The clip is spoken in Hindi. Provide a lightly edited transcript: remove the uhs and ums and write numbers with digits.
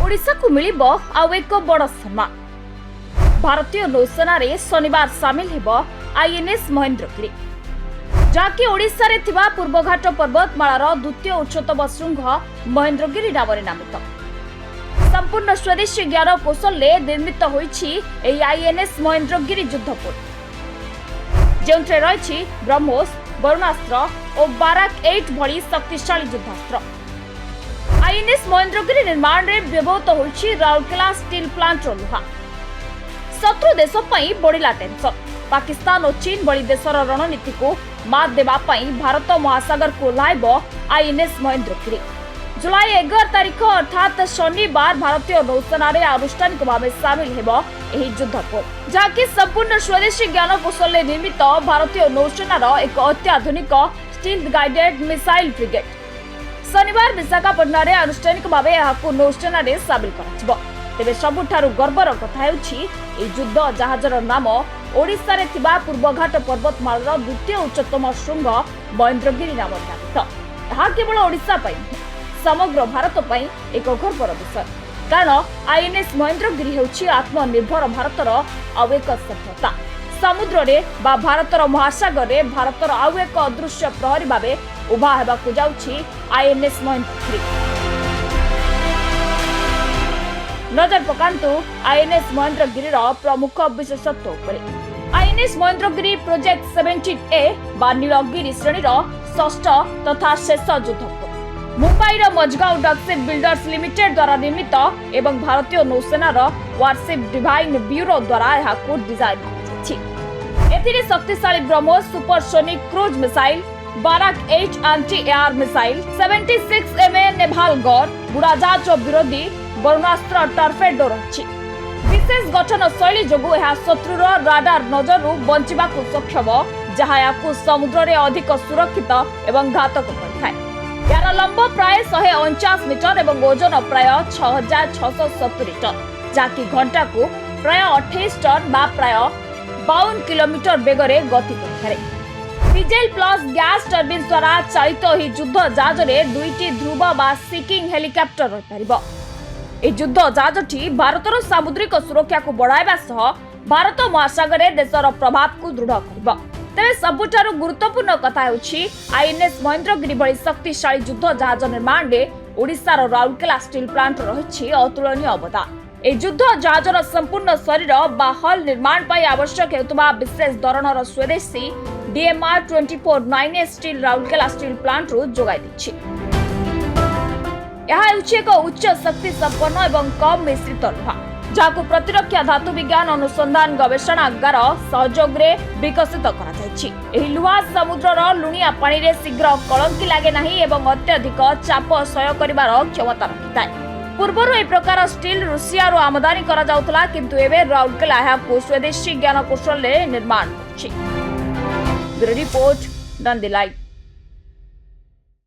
ओडिशा को मिलिबो आउ एक बड़ सम्मान। भारतीय नौसेना रे शनिवार सामिल हेबो आईएनएस महेंद्रगिरी, जाकि ओडिशा रे थिबा पूर्वघाट पर्वतमालार द्वितीय उच्चतम शृंग महेंद्रगिरी नामरे नामित। संपूर्ण स्वदेशी ज्ञान कौशल निर्मित होईछि एई आईएनएस महेंद्रगिरी युद्धपोत, जेउंथे रहिछि ब्रह्मोस, वरुणास्त्र और बाराक 8 भली शक्तिशाली युद्धास्त्र। आईएनएस महेंद्रगिरी निर्माण रे व्यवहृत होईछि राउरकेला स्टील प्लांट लुहा। शत्रु देश पई बढ़िला टेंशन। पाकिस्तान और चीन भली देशर रणनीति को मात देबा पई भारत महासागर को लाइब आईएनएस महेंद्रगिरी। जुलाई 11 तारिख अर्थात शनिवार भारतीय नौसेना रे आनुष्ठानिक भाव सामिल हेबो एही युद्धपोत, जाकि संपूर्ण स्वदेशी ज्ञान कौशल निर्मित भारतीय नौसेनार एक अत्याधुनिक स्टील गाइडेड मिसाइल फ्रिगेट। शनिवार विशाखापट्टनम रे आनुष्ठानिक भाव यहाकू नौसेना रे सामिल कराजिबो। तेबे सबुठारु गर्वर कथा हेउछि एही युद्ध जहाजर नाम ओडिशा रे थिबा पूर्वघाट पर्वतमालार द्वितीय उच्चतम शृंग महेंद्रगिरी नाम नामित। यह केवल ओडिशा पई समग्र भारत पई एक गर्वर विषय, कारण आईएनएस महेंद्रगिरी हेउछि आत्मनिर्भर भारतर आउ एक सफलता। समुद्र रे बा भारतर महासागर रे भारतर आउ एक अदृश्य प्रहरी भावे उभा हेबाकू जाउछि आईएनएस महेंद्रगिरी। नजर पकांतु आईएनएस महेंद्रगिरीर प्रमुख विशेषत्व उपरे। आईएनएस महेंद्रगिरी प्रोजेक्ट 17A बा नीलगिरी श्रेणीर षष्ठ तथा शेष युद्धपोत। मुंबईर मजगांव डकशिप बिल्डर्स लिमिटेड द्वारा निर्मित एवं भारतीय नौसेनार वारशिप डिजाइन ब्यूरो द्वारा यहाकू डिजाइन कराଯାଇଛି। एथिरे शक्तिशाली BrahMos supersonic cruise missile, Barak 8 anti air missile, 76 MA naval gun, बुड़ाजाहाज विरोधी वरुणास्त्र टर्पेडो रहिछि। विशेष गठन शैली जोगु यह शत्रुर राडार नजरु बंचिबाकू सक्षम, जहा याकू समुद्र रे अधिक सुरक्षित एवं घातक करथाय। यार लंब प्राय 149 मीटर एवं ओजन प्राय 6670 टन, जाकि घंटा को प्राय 28 टन बा प्राय 52 किलोमीटर बेगरे गति करे। डीजेल प्लस गैस टर्बिन द्वारा चालित ही युद्ध जहाज रे दुईटी ध्रुव बा सीकिंग हेलिकॉप्टर रहि परिबो। ए युद्ध जहाजटी भारतर सामुद्रिक सुरक्षा को बढ़ाइबा सह भारत महासागर रे देशर प्रभाव को दृढ़ करिबो। तेरे सबुठारु गुरुत्वपूर्ण कथा हेउछि आईएनएस महेंद्रगिरी भली शक्तिशाली युद्ध जहाज निर्माण रे ओडिशार राउरकेला स्टील प्लांट रहिछि अतुलनीय अवदान। ए युद्ध जहाजर संपूर्ण शरीर बा हल निर्माण पई आवश्यक हेतुबा विशेष धरणर स्वदेशी DMR 24-9A steel Rourkela steel plant रु जोगाई दिछि। यह हेउछि एक उच्च शक्ति संपन्न एवं कम मिश्रित लुहा, जाकु प्रतिरक्षा धातु विज्ञान अनुसंधान गवेषणागार सहयोग रे विकसित करा जायछि। एही लुहा समुद्रर लुणिया पानी रे शीघ्र कलंकी लागे नाही एवं अत्यधिक चाप सह्य करिवार क्षमता रखिଥାଏ। पूर्वरु ए प्रकार स्टील रूसिया रो आमदानी करा जाउतला, किंतु एबे राउरकेला याकू स्वदेशी ज्ञान कौशल रे निर्माण करछि। Bureau report, Nandi live.